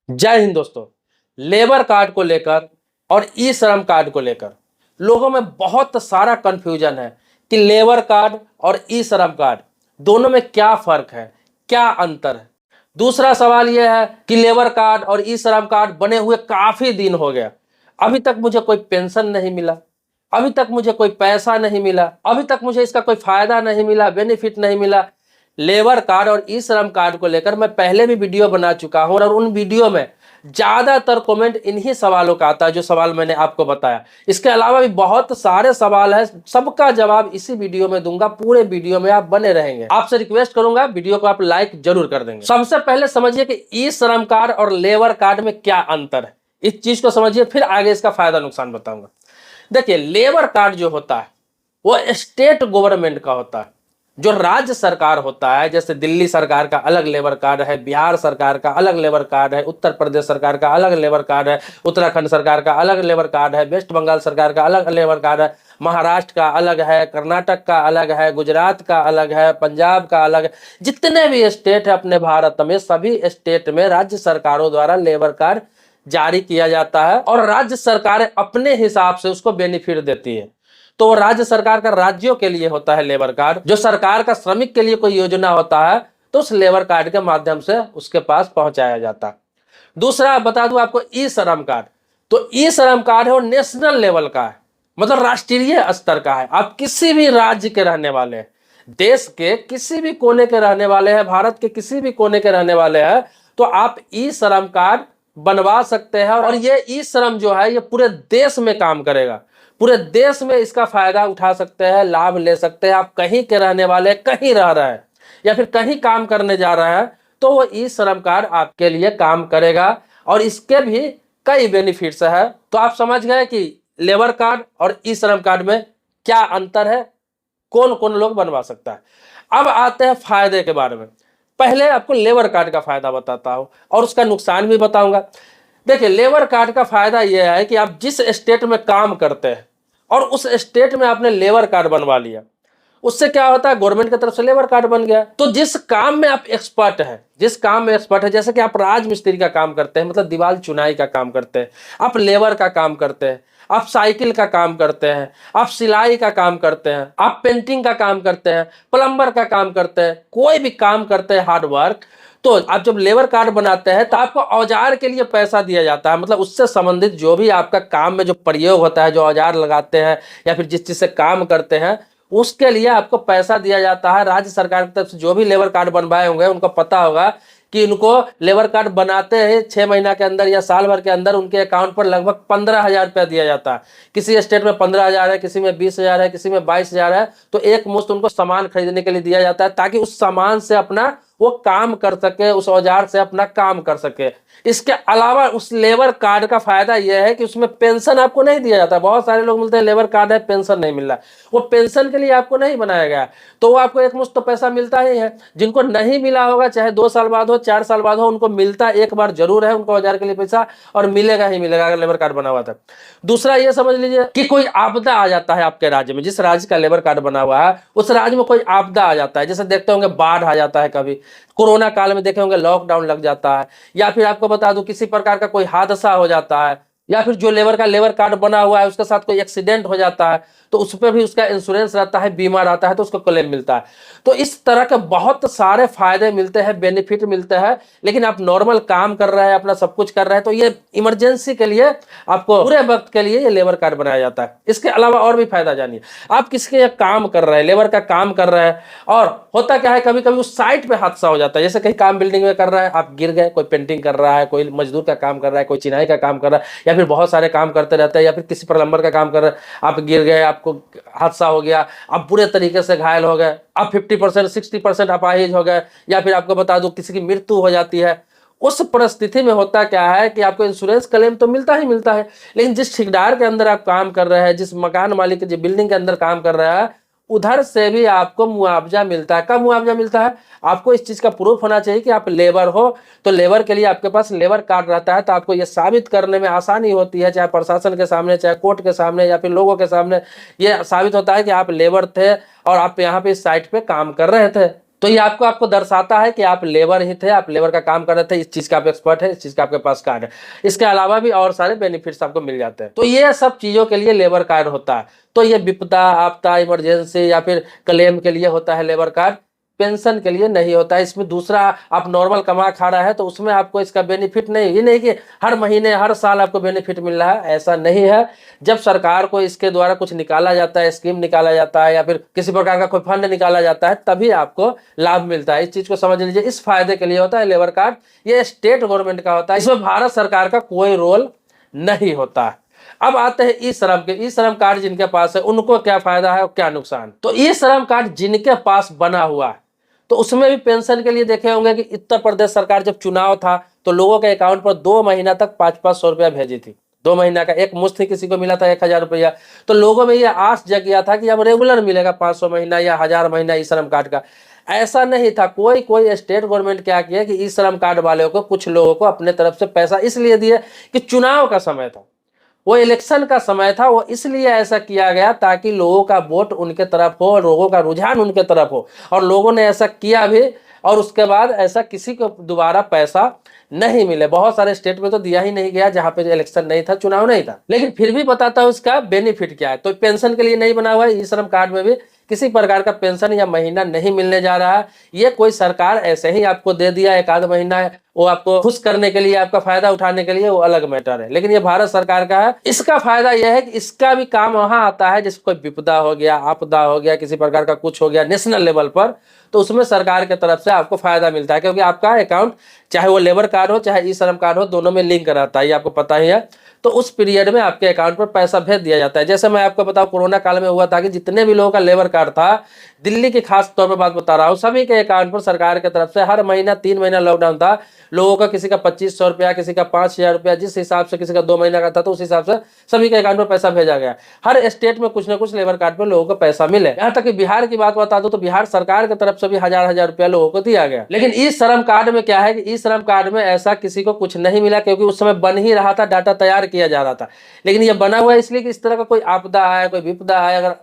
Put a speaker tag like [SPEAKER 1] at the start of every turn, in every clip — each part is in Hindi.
[SPEAKER 1] जय हिंद दोस्तों। लेबर कार्ड को लेकर और ई श्रम कार्ड को लेकर लोगों में बहुत सारा कंफ्यूजन है कि लेबर कार्ड और ई श्रम कार्ड दोनों में क्या फर्क है, क्या अंतर है। दूसरा सवाल यह है कि लेबर कार्ड और ई श्रम कार्ड बने हुए काफी दिन हो गया, अभी तक मुझे कोई पेंशन नहीं मिला, अभी तक मुझे कोई पैसा नहीं मिला, अभी तक मुझे इसका कोई फायदा नहीं मिला, बेनिफिट नहीं मिला। लेबर कार्ड और ई श्रम कार्ड को लेकर मैं पहले भी वीडियो बना चुका हूं और उन वीडियो में ज्यादातर कमेंट इन्हीं सवालों का आता है जो सवाल मैंने आपको बताया। इसके अलावा भी बहुत सारे सवाल है, सबका जवाब इसी वीडियो में दूंगा। पूरे वीडियो में आप बने रहेंगे। आपसे रिक्वेस्ट करूंगा वीडियो को आप लाइक जरूर कर देंगे। सबसे पहले समझिए कि ई श्रम कार्ड और लेबर कार्ड में क्या अंतर है, इस चीज को समझिए, फिर आगे इसका फायदा नुकसान बताऊंगा। देखिए, लेबर कार्ड जो होता है वो स्टेट गवर्नमेंट का होता है। जो राज्य सरकार होता है, जैसे दिल्ली सरकार का अलग लेबर कार्ड है, बिहार सरकार का अलग लेबर कार्ड है, उत्तर प्रदेश सरकार का अलग लेबर कार्ड है, उत्तराखंड सरकार का अलग लेबर कार्ड है, वेस्ट बंगाल सरकार का अलग लेबर कार्ड है, महाराष्ट्र का अलग है, कर्नाटक का अलग है, गुजरात का अलग है, पंजाब का अलग है। जितने भी स्टेट है अपने भारत में, सभी स्टेट में राज्य सरकारों द्वारा लेबर कार्ड जारी किया जाता है और राज्य सरकारें अपने हिसाब से उसको बेनिफिट देती है। तो राज्य सरकार का राज्यों के लिए होता है लेबर कार्ड। जो सरकार का श्रमिक के लिए कोई योजना होता है तो उस लेबर कार्ड के माध्यम से उसके पास पहुंचाया जाता है। दूसरा बता दूं आपको, ई श्रम कार्ड। तो ई श्रम कार्ड है वो नेशनल लेवल का है, मतलब राष्ट्रीय स्तर का है। आप किसी भी राज्य के रहने वाले हैं, देश के किसी भी कोने के रहने वाले हैं, भारत के किसी भी कोने के रहने वाले हैं, तो आप ई श्रम कार्ड बनवा सकते हैं। और ये ई श्रम जो है ये पूरे देश में काम करेगा, पूरे देश में इसका फायदा उठा सकते हैं, लाभ ले सकते हैं। आप कहीं के रहने वाले, कहीं रह रहे हैं या फिर कहीं काम करने जा रहे हैं, तो वो ई श्रम कार्ड आपके लिए काम करेगा और इसके भी कई बेनिफिट्स है। तो आप समझ गए कि लेबर कार्ड और ई श्रम कार्ड में क्या अंतर है, कौन कौन लोग बनवा सकता है। अब आते हैं फायदे के बारे में। पहले आपको लेबर कार्ड का फायदा बताता हूं और उसका नुकसान भी बताऊंगा। देखिए, लेबर कार्ड का फायदा यह है कि आप जिस स्टेट में काम करते हैं और उस स्टेट में आपने लेबर कार्ड बनवा लिया, उससे क्या होता है, गवर्नमेंट की तरफ से लेबर कार्ड बन गया। तो जिस काम में आप एक्सपर्ट हैं, जिस काम में एक्सपर्ट है, जैसे कि आप राजमिस्त्री का काम करते हैं, मतलब दीवार चुनाई का काम करते हैं, आप लेबर का काम करते हैं, आप साइकिल का काम करते हैं, आप सिलाई का काम करते हैं, आप पेंटिंग का काम करते हैं, प्लम्बर का काम करते हैं, कोई भी काम करते हैं हार्ड वर्क, तो आप जब लेबर कार्ड बनाते हैं तो आपको औजार के लिए पैसा दिया जाता है। मतलब उससे संबंधित जो भी आपका काम में जो प्रयोग होता है, जो औजार लगाते हैं या फिर जिस चीज से काम करते हैं, उसके लिए आपको पैसा दिया जाता है। राज्य सरकार की तरफ से जो भी लेबर कार्ड बनवाए होंगे उनको पता होगा कि इनको लेबर कार्ड बनाते हैं 6 महीना के अंदर या साल भर के अंदर उनके अकाउंट पर लगभग 15,000 रुपया दिया जाता है। किसी स्टेट में 15,000 है, किसी में 20,000 है, किसी में 22,000 है। तो एक मुश्त उनको सामान खरीदने के लिए दिया जाता है ताकि उस सामान से अपना वो काम कर सके, उस औजार से अपना काम कर सके। इसके अलावा उस लेबर कार्ड का फायदा यह है कि उसमें पेंशन आपको नहीं दिया जाता। बहुत सारे लोग मिलते हैं लेबर कार्ड है पेंशन नहीं मिल रहा, वो पेंशन के लिए आपको नहीं बनाया गया, तो वो आपको एक मुश्त तो पैसा मिलता ही है। जिनको नहीं मिला होगा, चाहे 2 साल बाद हो, 4 साल बाद हो, उनको मिलता एक बार जरूर है, उनको औजार के लिए पैसा और मिलेगा ही मिलेगा अगर लेबर कार्ड बना हुआ था। दूसरा ये समझ लीजिए कि कोई आपदा आ जाता है आपके राज्य में, जिस राज्य का लेबर कार्ड बना हुआ है उस राज्य में कोई आपदा आ जाता है, जैसे देखते होंगे बाढ़ आ जाता है, कभी कोरोना काल में देखे होंगे लॉकडाउन लग जाता है, या फिर आपको बता दूं किसी प्रकार का कोई हादसा हो जाता है, या फिर जो लेबर कार्ड बना हुआ है उसके साथ कोई एक्सीडेंट हो जाता है, तो उस पर भी उसका इंश्योरेंस रहता है, बीमा रहता है, तो उसको क्लेम मिलता है। तो इस तरह के बहुत सारे फायदे मिलते हैं, बेनिफिट मिलते हैं। लेकिन आप नॉर्मल काम कर रहे हैं, अपना सब कुछ कर रहे हैं, तो ये इमरजेंसी के लिए आपको पूरे वक्त के लिए ये लेबर कार्ड बनाया जाता है। इसके अलावा और भी फायदा जानिए। आप किसके लिए काम कर रहे हैं, लेबर का काम कर रहे हैं, और होता क्या है, कभी कभी उस साइट पे हादसा हो जाता है। जैसे कहीं काम बिल्डिंग में कर रहा है, आप गिर गए, कोई पेंटिंग कर रहा है, कोई मजदूर का काम कर रहा है, कोई चिनाई का काम कर रहा है, या फिर बहुत सारे काम करते रहते हैं, या फिर किसी प्लम्बर का काम कर रहे हैं, आप गिर गए, आपको हादसा हो गया, आप बुरे तरीके से घायल हो गए, आप 50% 60% अपाहिज हो गए, या फिर आपको बता दूं किसी की मृत्यु हो जाती है। उस परिस्थिति में होता क्या है कि आपको इंश्योरेंस क्लेम तो मिलता ही मिलता है, लेकिन जिस ठेकेदार के अंदर आप काम कर रहे हैं, जिस मकान मालिक की बिल्डिंग के अंदर काम कर रहा है, उधर से भी आपको मुआवजा मिलता है। कब मुआवजा मिलता है, आपको इस चीज का प्रूफ होना चाहिए कि आप लेबर हो, तो लेबर के लिए आपके पास लेबर कार्ड रहता है, तो आपको ये साबित करने में आसानी होती है, चाहे प्रशासन के सामने, चाहे कोर्ट के सामने, या फिर लोगों के सामने। ये साबित होता है कि आप लेबर थे और आप यहाँ पे इस साइट पे काम कर रहे थे, तो ये आपको आपको दर्शाता है कि आप लेबर ही थे, आप लेबर का काम कर रहे थे, इस चीज का आप एक्सपर्ट है, इस चीज का आपके पास कार्ड है। इसके अलावा भी और सारे बेनिफिट्स आपको मिल जाते हैं। तो ये सब चीजों के लिए लेबर कार्ड होता है। तो ये विपदा आपदा इमरजेंसी या फिर क्लेम के लिए होता है लेबर कार्ड, पेंशन के लिए नहीं होता है। इसमें दूसरा, आप नॉर्मल कमा खा रहा है तो उसमें आपको इसका बेनिफिट नहीं, ये नहीं कि हर महीने हर साल आपको बेनिफिट मिल रहा है, ऐसा नहीं है। जब सरकार को इसके द्वारा कुछ निकाला जाता है, स्कीम निकाला जाता है या फिर किसी प्रकार का कोई फंड निकाला जाता है, तभी आपको लाभ मिलता है। इस चीज को समझ लीजिए, इस फायदे के लिए होता है लेबर कार्ड। ये स्टेट गवर्नमेंट का होता है, इसमें भारत सरकार का कोई रोल नहीं होता है। अब आते हैं ई श्रम के। ई श्रम कार्ड जिनके पास है उनको क्या फायदा है और क्या नुकसान। तो ई श्रम कार्ड जिनके पास बना हुआ है तो उसमें भी पेंशन के लिए देखे होंगे कि उत्तर प्रदेश सरकार जब चुनाव था तो लोगों के अकाउंट पर 2 महीना तक 500-500 रुपया भेजी थी। 2 महीना का एक मुश्त ही किसी को मिला था 1000 रुपया। तो लोगों में ये आस जग गया था कि अब रेगुलर मिलेगा 500 महीना या 1000 महीना ई श्रम कार्ड का। ऐसा नहीं था। कोई स्टेट गवर्नमेंट क्या किया कि ई श्रम कार्ड वाले को, कुछ लोगों को अपने तरफ से पैसा इसलिए दिए कि चुनाव का समय था, वो इलेक्शन का समय था, वो इसलिए ऐसा किया गया ताकि लोगों का वोट उनके तरफ हो, लोगों का रुझान उनके तरफ हो। और लोगों ने ऐसा किया भी, और उसके बाद ऐसा किसी को दोबारा पैसा नहीं मिले। बहुत सारे स्टेट में तो दिया ही नहीं गया जहां पे इलेक्शन नहीं था, चुनाव नहीं था। लेकिन फिर भी बताता हूं इसका बेनिफिट क्या है। तो पेंशन के लिए नहीं बना हुआ है, ई श्रम कार्ड में भी किसी प्रकार का पेंशन या महीना नहीं मिलने जा रहा है। ये कोई सरकार ऐसे ही आपको दे दिया एक आध महीना, वो आपको खुश करने के लिए, आपका फायदा उठाने के लिए, वो अलग मैटर है। लेकिन ये भारत सरकार का है। इसका फायदा यह है कि इसका भी काम वहां आता है जैसे कोई विपदा हो गया, आपदा हो गया, किसी प्रकार का कुछ हो गया नेशनल लेवल पर, तो उसमें सरकार की तरफ से आपको फायदा मिलता है, क्योंकि आपका अकाउंट चाहे वो लेबर कार्ड हो चाहे ई श्रम कार्ड हो, दोनों में लिंक रहता है, ये आपको पता ही है। तो उस पीरियड में आपके अकाउंट पर पैसा भेज दिया जाता है। जैसे मैं आपको बताऊं, कोरोना काल में हुआ था कि जितने भी लोगों का लेबर कार्ड था, दिल्ली की खास तौर पर बात बता रहा हूं, सभी के अकाउंट पर सरकार की तरफ से हर महीना, 3 महीना लॉकडाउन था, लोगों का किसी का 2500 रुपया, किसी का 5000 रुपया, जिस हिसाब से किसी का 2 महीना का था, तो उस हिसाब से सभी के अकाउंट पर पैसा भेजा गया। हर स्टेट में कुछ ना कुछ लेबर कार्ड पर लोगों को पैसा मिले। यहाँ तक कि बिहार की बात बता दूं तो बिहार सरकार की तरफ से भी 1000-1000 रुपया लोगों को दिया गया। लेकिन ई श्रम कार्ड में क्या है कि ई श्रम कार्ड में ऐसा किसी को कुछ नहीं मिला, क्योंकि उस समय बन ही रहा था, डाटा तैयार किया जा रहा था। लेकिन ये बना हुआ है इसलिए कि इस तरह का कोई आपदा आए, कोई विपदा आए अगर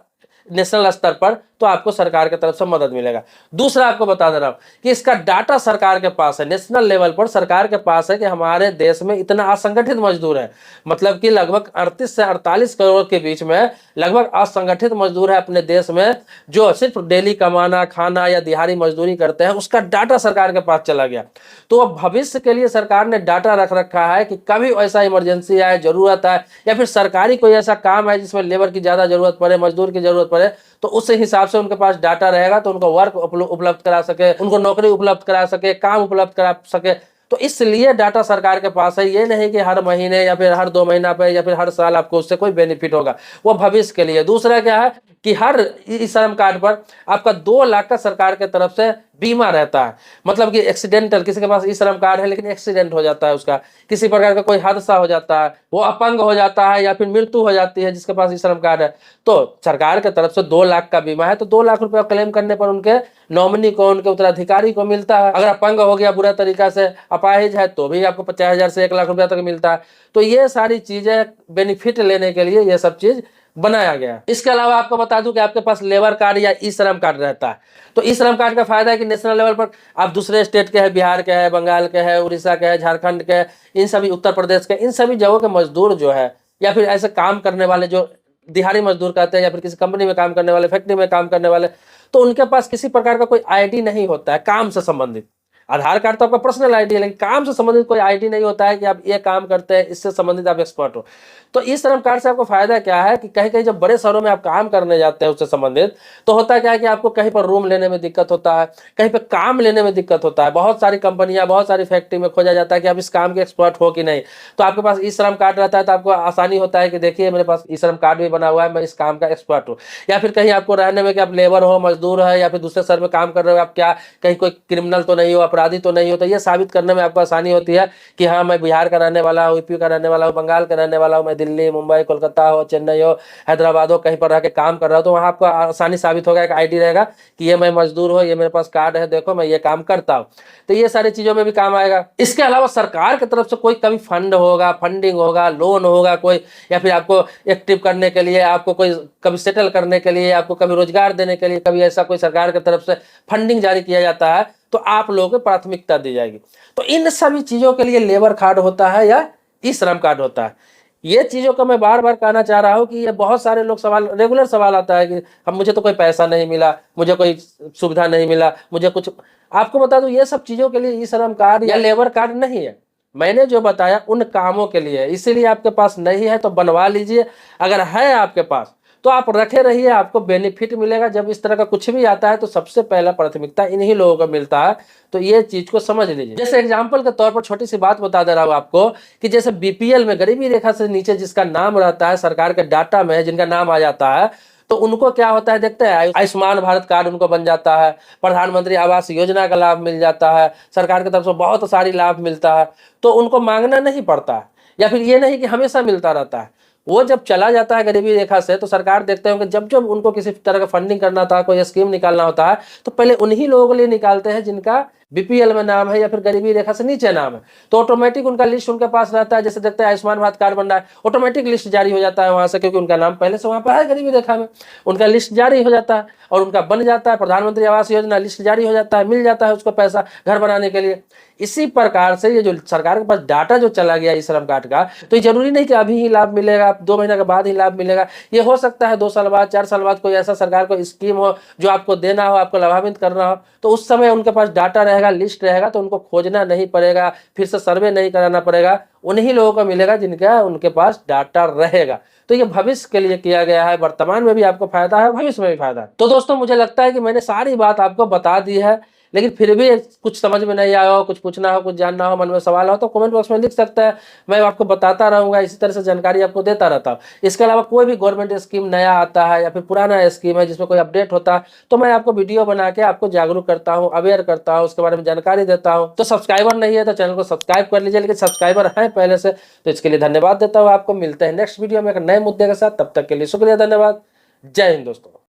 [SPEAKER 1] नेशनल स्तर पर, तो आपको सरकार की तरफ से मदद मिलेगा। दूसरा आपको बता दे रहा हूं कि इसका डाटा सरकार के पास है, नेशनल लेवल पर सरकार के पास है कि हमारे देश में इतना असंगठित मजदूर है। मतलब कि लगभग 38 से 48 करोड़ के बीच में लगभग असंगठित मजदूर है अपने देश में, जो सिर्फ डेली कमाना खाना या दिहाड़ी मजदूरी करते हैं। उसका डाटा सरकार के पास चला गया। तो अब भविष्य के लिए सरकार ने डाटा रख रखा है कि कभी ऐसा इमरजेंसी आए, जरूरत आए, या फिर सरकारी कोई ऐसा काम है जिसमें लेबर की ज्यादा जरूरत पड़े, मजदूर की जरूरत पड़े, तो उस हिसाब से उनके पास डाटा रहेगा, तो उनको वर्क उपलब्ध करा सके, उनको नौकरी उपलब्ध करा सके, काम उपलब्ध करा सके। तो इसलिए डाटा सरकार के पास है। ये नहीं कि हर महीने या फिर हर 2 महीना पे या फिर हर साल आपको उससे कोई बेनिफिट होगा, वो भविष्य के लिए। दूसरा क्या है कि हर ई श्रम कार्ड पर आपका 2 लाख का सरकार के तरफ से बीमा रहता है। मतलब कि एक्सीडेंटल, किसी के पास ई श्रम कार्ड है लेकिन एक्सीडेंट हो जाता है, उसका किसी प्रकार का कोई हादसा हो जाता है, वो अपंग हो जाता है या फिर मृत्यु हो जाती है जिसके पास ई श्रम कार्ड है, तो सरकार की तरफ से 2 लाख का बीमा है। तो 2 लाख रुपया क्लेम करने पर उनके नॉमिनी को, उनके उत्तराधिकारी को मिलता है। अगर अपंग हो गया, बुरा तरीका से अपाहिज है, तो भी आपको 50,000 से 1 लाख रुपया तक मिलता है। तो ये सारी चीजें बेनिफिट लेने के लिए ये सब चीज बनाया गया। इसके अलावा आपको बता दूं कि आपके पास लेबर कार्ड या ई श्रम कार्ड रहता है, तो ई श्रम कार्ड का फायदा है कि नेशनल लेवल पर आप दूसरे स्टेट के हैं, बिहार के हैं, बंगाल के हैं, उड़ीसा के हैं, झारखंड के, इन सभी, उत्तर प्रदेश के, इन सभी जगहों के मजदूर जो है, या फिर ऐसे काम करने वाले जो दिहाड़ी मजदूर कहते हैं, या फिर किसी कंपनी में काम करने वाले, फैक्ट्री में काम करने वाले, तो उनके पास किसी प्रकार का कोई आईडी नहीं होता है काम से संबंधित। आधार कार्ड तो आपका पर्सनल आईडी है, लेकिन काम से संबंधित कोई आईडी नहीं होता है कि आप ये काम करते हैं, इससे संबंधित आप एक्सपर्ट हो। तो इस श्रम कार्ड से आपको फायदा क्या है कि कहीं कहीं जब बड़े शहरों में आप काम करने जाते हैं उससे संबंधित, तो होता क्या है कि आपको कहीं पर रूम लेने में दिक्कत होता है, कहीं पर काम लेने में दिक्कत होता है। बहुत सारी कंपनियां, बहुत सारी फैक्ट्री में खोजा जाता है कि आप इस काम के एक्सपर्ट हो कि नहीं। तो आपके पास ई श्रम कार्ड रहता है तो आपको आसानी होता है कि देखिए मेरे पास ई श्रम कार्ड भी बना हुआ है, मैं इस काम का एक्सपर्ट हूँ। या फिर कहीं आपको रहने में कि आप लेबर हो, मजदूर है, या फिर दूसरे शहर में काम कर रहे हो, आप क्या कहीं कोई क्रिमिनल तो नहीं हो, अपराधी तो नहीं होता। ये साबित करने में आपको आसानी होती है कि हाँ मैं बिहार का रहने वाला हूँ, यूपी का रहने वाला हूँ, बंगाल का रहने वाला हूँ, मैं दिल्ली, मुंबई, कोलकाता हो, चेन्नई हो, हैदराबाद हो, कहीं पर रह के काम कर रहा हूँ, तो वहाँ आपको आसानी साबित होगा, एक आईडी रहेगा कि ये मैं मजदूर हो, ये मेरे पास कार्ड है, देखो मैं ये काम करता हूँ। तो ये सारी चीजों में भी काम आएगा। इसके अलावा सरकार की तरफ से कोई कभी फंड होगा, फंडिंग होगा, लोन होगा कोई, या फिर आपको एक्टिव करने के लिए, आपको कोई कभी सेटल करने के लिए, आपको कभी रोजगार देने के लिए, कभी ऐसा कोई सरकार की तरफ से फंडिंग जारी किया जाता है तो आप लोगों को प्राथमिकता दी जाएगी। तो इन सभी चीजों के लिए लेबर कार्ड होता है या ई श्रम कार्ड होता है। ये चीजों को मैं बार बार कहना चाह रहा हूं कि ये बहुत सारे लोग सवाल, रेगुलर सवाल आता है कि हम, मुझे तो कोई पैसा नहीं मिला, मुझे कोई सुविधा नहीं मिला, मुझे कुछ। आपको बता दूं ये सब चीजों के लिए ई श्रम कार्ड या लेबर कार्ड नहीं है। मैंने जो बताया उन कामों के लिए, इसीलिए आपके पास नहीं है तो बनवा लीजिए। अगर है आपके पास तो आप रखे रहिए, आपको बेनिफिट मिलेगा। जब इस तरह का कुछ भी आता है तो सबसे पहला प्राथमिकता इन्हीं लोगों को मिलता है। तो ये चीज को समझ लीजिए। जैसे एग्जांपल के तौर पर छोटी सी बात बता दे रहा हूं आपको कि जैसे बीपीएल में, गरीबी रेखा से नीचे जिसका नाम रहता है, सरकार के डाटा में जिनका नाम आ जाता है, तो उनको क्या होता है देखते हैं, आयुष्मान भारत कार्ड उनको बन जाता है, प्रधानमंत्री आवास योजना का लाभ मिल जाता है, सरकार की तरफ से बहुत सारी लाभ मिलता है, तो उनको मांगना नहीं पड़ता है। या फिर ये नहीं कि हमेशा मिलता रहता है। वो जब चला जाता है गरीबी रेखा से तो सरकार देखते हैं कि जब जब उनको किसी तरह का फंडिंग करना था, कोई स्कीम निकालना होता है, तो पहले उन्हीं लोगों के लिए निकालते हैं जिनका बीपीएल में नाम है या फिर गरीबी रेखा से नीचे नाम है। तो ऑटोमेटिक उनका लिस्ट उनके पास रहता है। जैसे देखते हैं आयुष्मान भारत कार्ड बन रहा है, ऑटोमेटिक लिस्ट जारी हो जाता है वहां से, क्योंकि उनका नाम पहले से वहां पर है गरीबी रेखा में, उनका लिस्ट जारी हो जाता है और उनका बन जाता है। प्रधानमंत्री आवास योजना लिस्ट जारी हो जाता है, मिल जाता है उसको पैसा घर बनाने के लिए। इसी प्रकार से ये जो सरकार के पास डाटा जो चला गया ई श्रम कार्ड का, तो ये जरूरी नहीं कि अभी ही लाभ मिलेगा, 2 महीने के बाद ही लाभ मिलेगा। ये हो सकता है 2 साल बाद, 4 साल बाद कोई ऐसा सरकार को स्कीम हो जो आपको देना हो, आपको लाभान्वित करना हो, तो उस समय उनके पास डाटा रहेगा, लिस्ट रहेगा, तो उनको खोजना नहीं पड़ेगा, फिर से सर्वे नहीं कराना पड़ेगा। उन्हीं लोगों को मिलेगा जिनका उनके पास डाटा रहेगा। तो ये भविष्य के लिए किया गया है, वर्तमान में भी आपको फायदा है, भविष्य में भी फायदा है। तो दोस्तों मुझे लगता है कि मैंने सारी बात आपको बता दी है, लेकिन फिर भी कुछ समझ में नहीं आया हो, कुछ पूछना हो, कुछ जानना हो, मन में सवाल हो, तो कमेंट बॉक्स में लिख सकता है। मैं आपको बताता रहूंगा, इसी तरह से जानकारी आपको देता रहता हूँ। इसके अलावा कोई भी गवर्नमेंट स्कीम नया आता है या फिर पुराना स्कीम है जिसमें कोई अपडेट होता है, तो मैं आपको वीडियो बना के आपको जागरूक करता हूँ, अवेयर करता हूँ, उसके बारे में जानकारी देता हूँ। तो सब्सक्राइबर नहीं है तो चैनल को सब्सक्राइब कर लीजिए, लेकिन सब्सक्राइबर है पहले से, तो इसके लिए धन्यवाद देता हूँ आपको। मिलते हैं नेक्स्ट वीडियो में एक नए मुद्दे के साथ, तब तक के लिए शुक्रिया, धन्यवाद, जय हिंद दोस्तों।